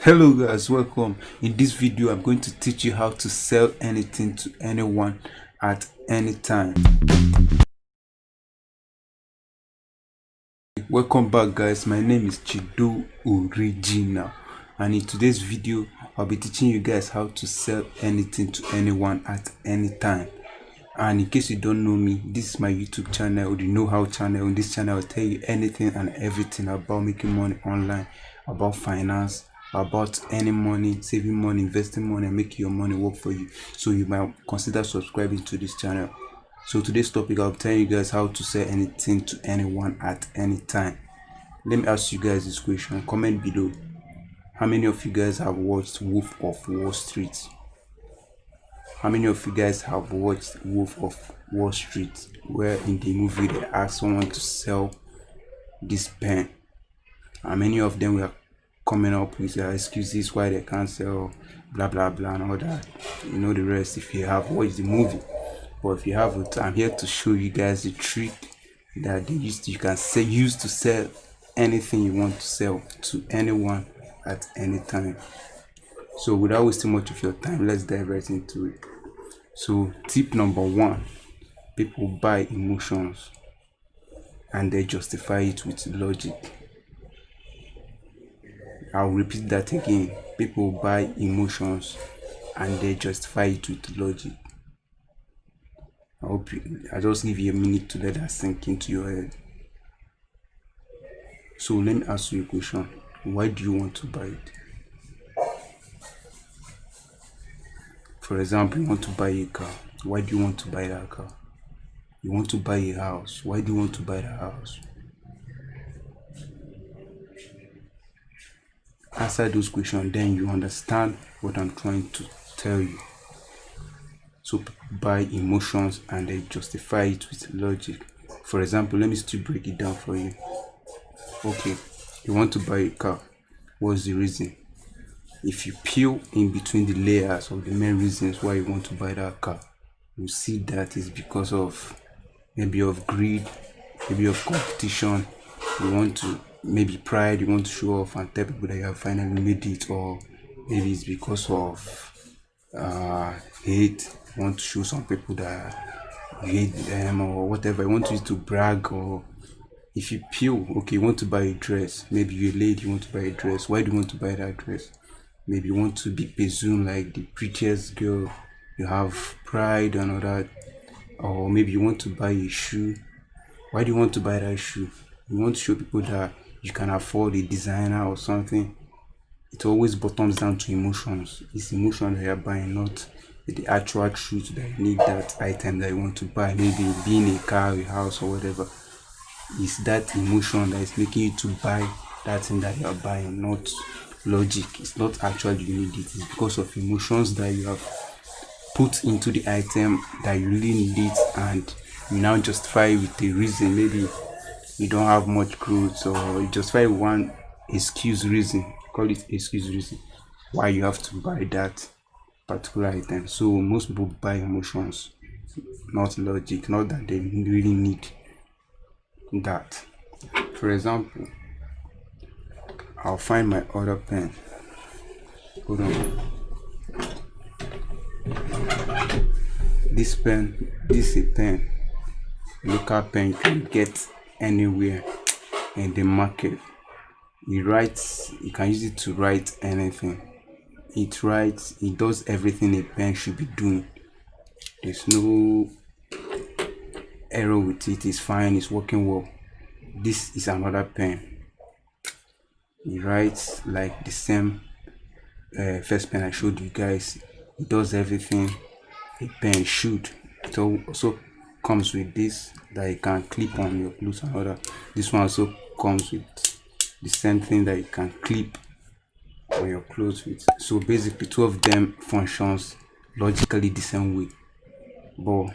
Hello guys, welcome. In this video I'm going to teach you how to sell anything to anyone at any time. Welcome back guys, my name is Chido Original, and in today's video I'll be teaching you guys how to sell anything to anyone at any time. And in case you don't know me, this is my YouTube channel, the know-how channel. In this channel I'll tell you anything and everything about making money online, about finance, about earning money, saving money, investing money, and making your money work for you. So you might consider subscribing to this channel. So today's topic, I'll tell you guys how to sell anything to anyone at any time. Let me ask you guys this question. Comment below. How many of you guys have watched Wolf of Wall Street? How many of you guys have watched Wolf of Wall Street, where in the movie they ask someone to sell this pen? How many of them were coming up with their excuses why they can't sell, blah blah blah and all that? You know the rest if you have watched the movie. But if you haven't, I'm here to show you guys the trick that you can use to sell anything you want to sell to anyone at any time. So without wasting much of your time, let's dive right into it. So tip number one: people buy emotions and they justify it with logic. I'll repeat that again. People buy emotions and they justify it with logic. I just give you a minute to let that sink into your head. So let me ask you a question. Why do you want to buy it? For example, you want to buy a car. Why do you want to buy that car? You want to buy a house. Why do you want to buy that house? Answer those questions, then you understand what I'm trying to tell you. So people buy emotions and they justify it with logic. For example, let me still break it down for you. Okay, you want to buy a car. What's the reason? If you peel in between the layers of the main reasons why you want to buy that car, you see that it's because of maybe of greed, maybe of competition. You want to, maybe pride, you want to show off and tell people that you have finally made it, or maybe it's because of hate. You want to show some people that you hate them or whatever. You want you to brag. Or if you peel, okay, you want to buy a dress. Maybe you're a lady, you want to buy a dress. Why do you want to buy that dress? Maybe you want to be presumed like the prettiest girl. You have pride and all that. Or maybe you want to buy a shoe. Why do you want to buy that shoe? You want to show people that you can afford a designer or something. It always bottoms down to emotions. It's emotion that you're buying, not the actual truth that you need that item that you want to buy. Maybe being a car, a house, or whatever. It's that emotion that is making you to buy that thing that you're buying, not logic. It's not actually you need it. It's because of emotions that you have put into the item that you really need it, and you now justify with a reason. Maybe you don't have much clothes, or you justify one excuse reason, call it excuse reason, why you have to buy that particular item. So most people buy emotions, not logic, not that they really need that. For example, I'll find my other pen. Hold on. This pen, this is a pen, local pen you can get anywhere in the market. You can use it to write anything. It does everything a pen should be doing. There's no error with it. It's fine, it's working well. This is another pen. It writes like the same first pen I showed you guys. It does everything a pen should. It also comes with this that you can clip on your clothes and other. This one also comes with the same thing that you can clip on your clothes with. So basically two of them functions logically the same way. But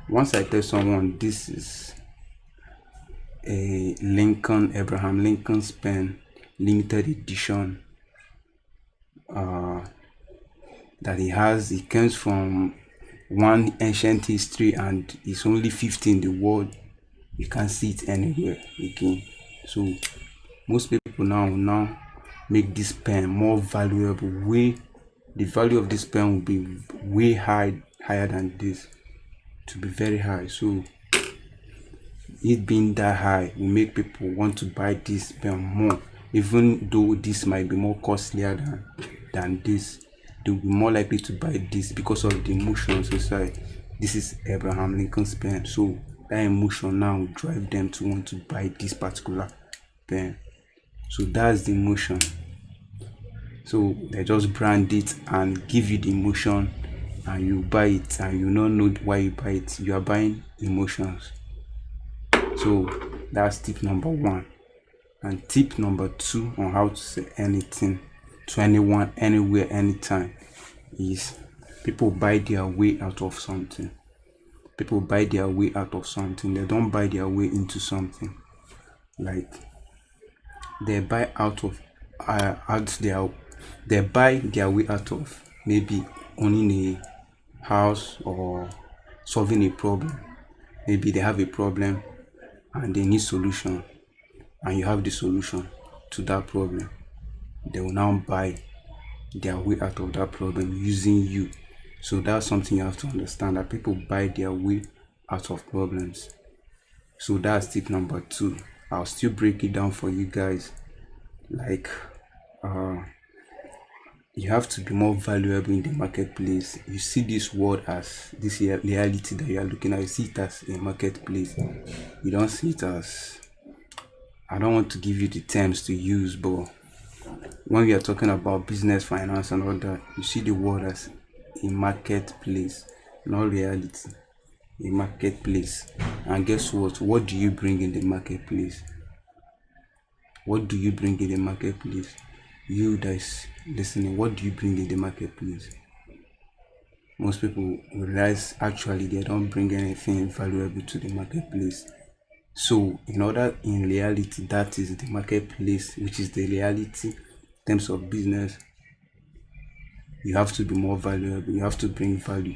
once I tell someone this is a Abraham Lincoln's pen, limited edition, that it comes from one ancient history and it's only 50 in the world, you can't see it anywhere again. So most people now make this pen more valuable. Way the value of this pen will be way higher than this, to be very high. So it being that high will make people want to buy this pen more, even though this might be more costlier than this. They'll be more likely to buy this because of the emotions inside. This is Abraham Lincoln's pen, so that emotion now will drive them to want to buy this particular pen. So that's the emotion. So they just brand it and give you the emotion, and you buy it, and you don't know why you buy it. You are buying emotions. So that's tip number one. And tip number two on how to say anything to anyone, anywhere, anytime is people buy their way out of something. People buy their way out of something. They don't buy their way into something. Like they buy they buy their way out of maybe owning a house or solving a problem. Maybe they have a problem and they need solution, and you have the solution to that problem. They will now buy their way out of that problem using you. So that's something you have to understand, that people buy their way out of problems. So that's tip number two. I'll still break it down for you guys. Like you have to be more valuable in the marketplace. You see this world as this reality that you are looking at, you see it as a marketplace. You don't see it as, I don't want to give you the terms to use, but when we are talking about business, finance and all that, you see the world as a marketplace, not reality. A marketplace. And guess what do you bring in the marketplace? What do you bring in the marketplace? You that is listening, what do you bring in the marketplace? Most people realize actually they don't bring anything valuable to the marketplace. So in reality, that is the marketplace, which is the reality in terms of business. You have to be more valuable. You have to bring value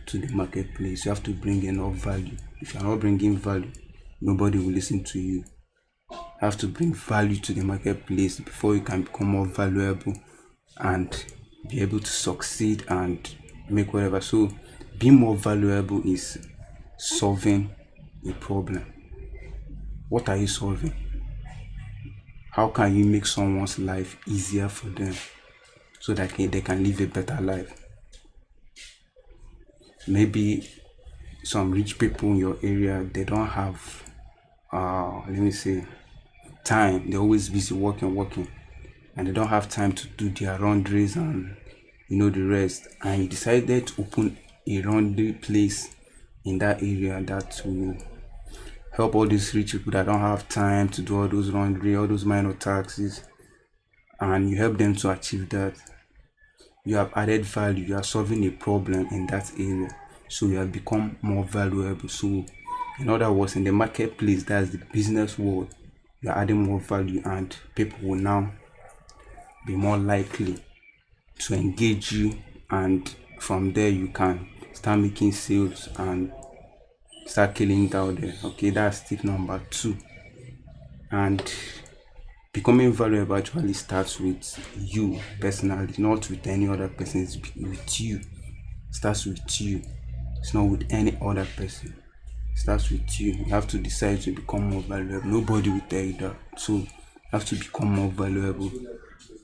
to the marketplace. You have to bring enough value. If you're not bringing value, nobody will listen to you. You have to bring value to the marketplace before you can become more valuable and be able to succeed and make whatever. So being more valuable is solving a problem. What are you solving? How can you make someone's life easier for them so that they can live a better life? Maybe some rich people in your area, they don't have time. They're always busy working, and they don't have time to do their laundries and the rest. And you decided to open a laundry place in that area that will help all these rich people that don't have time to do all those laundry, all those minor taxes, and you help them to achieve that. You have added value. You are solving a problem in that area, so you have become more valuable. So in other words, in the marketplace, that's the business world, you are adding more value, and people will now be more likely to engage you, and from there you can start making sales and start killing it out there. Okay, that's tip number two. And becoming valuable actually starts with you personally, not with any other person. It's with you. It starts with you. It's not with any other person. It starts with you. You have to decide to become more valuable. Nobody will tell you that. So you have to become more valuable.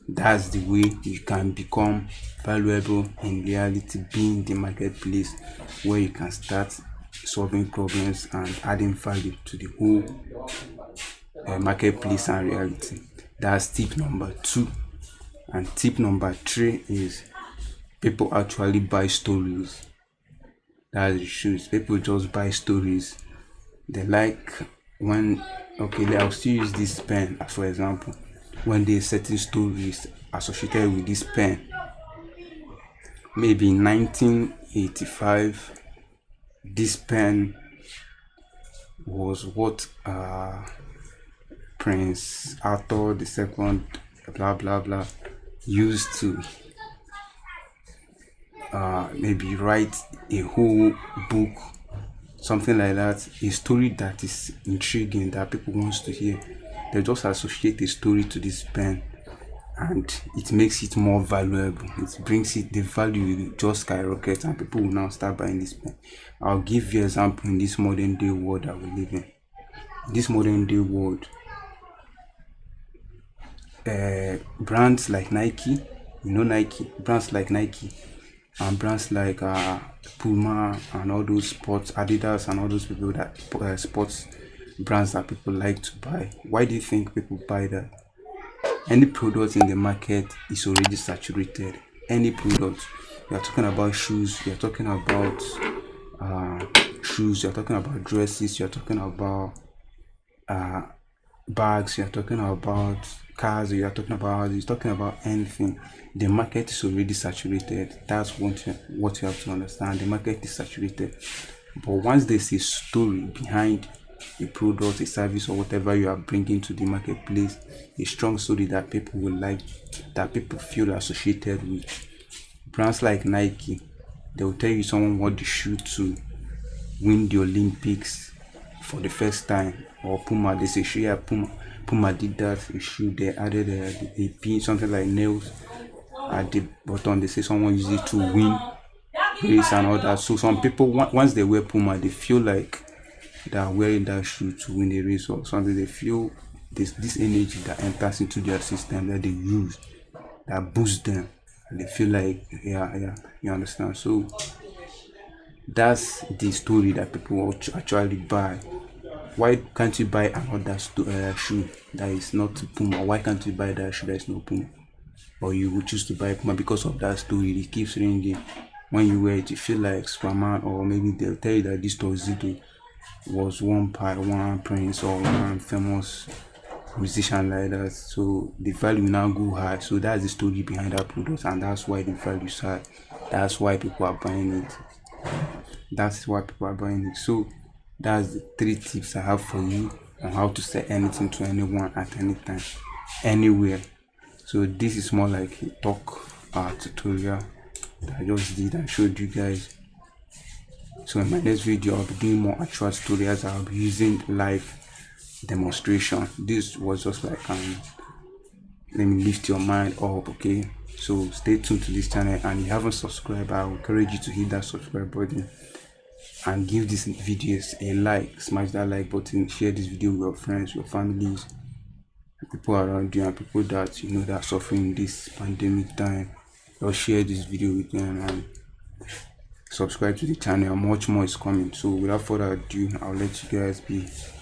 That's the way you can become valuable in reality, being the marketplace where you can start solving problems and adding value to the whole marketplace and reality. That's tip number two. And tip number three is people actually buy stories. That's the truth. People just buy stories. They like I'll still use this pen for example. When there's certain stories associated with this pen, maybe in 1985, this pen was what Prince Arthur II, blah blah blah, used to maybe write a whole book, something like that. A story that is intriguing that people wants to hear. They just associate a story to this pen, and it makes it more valuable. It brings it, the value will just skyrocket, and people will now start buying this pen. I'll give you an example in this modern day world that we live in. This modern day world, brands like Nike, Nike, brands like Nike, and brands like Puma and all those sports, Adidas and all those people that sports brands that people like to buy. Why do you think people buy that? Any product in the market is already saturated. Any product, you are talking about shoes, you are talking about shoes, you are talking about dresses, you are talking about bags, you're talking about cars, you're talking about houses, you're talking about anything. The market is already saturated. That's what you have to understand. The market is saturated. But once there's a story behind a product, a service, or whatever you are bringing to the marketplace, a strong story that people will like, that people feel associated with. Brands like Nike, they will tell you someone wore the shoe to win the Olympics for the first time. Or Puma, they say, yeah, Puma did that. A shoe, they added a pin, something like nails at the bottom. They say someone used it to win race and all that. So some people, once they wear Puma, they feel like they are wearing that shoe to win a race or something. They feel this energy that enters into their system that they use, that boosts them, and they feel like, yeah, you understand. So that's the story that people will actually buy. Why can't you buy another shoe that is not Puma? Why can't you buy that shoe that is not Puma? Or you would choose to buy Puma because of that story. It keeps ringing. When you wear it, you feel like Superman, or maybe they'll tell you that this tuxedo was worn by one prince or one famous musician like that. So the value now go high. So that's the story behind that product, and that's why the value is high. That's why people are buying it. That's why people are buying it. So that's the 3 tips I have for you on how to sell anything to anyone at any time, anywhere. So this is more like a talk tutorial that I just did and showed you guys. So in my next video, I'll be doing more actual tutorials. I'll be using live demonstration. This was just like let me lift your mind up, okay? So stay tuned to this channel, and if you haven't subscribed, I encourage you to hit that subscribe button and give these videos a like. Smash that like button, share this video with your friends, your families, people around you, and people that that are suffering this pandemic time. Just share this video with them and subscribe to the channel. Much more is coming. So without further ado, I'll let you guys be.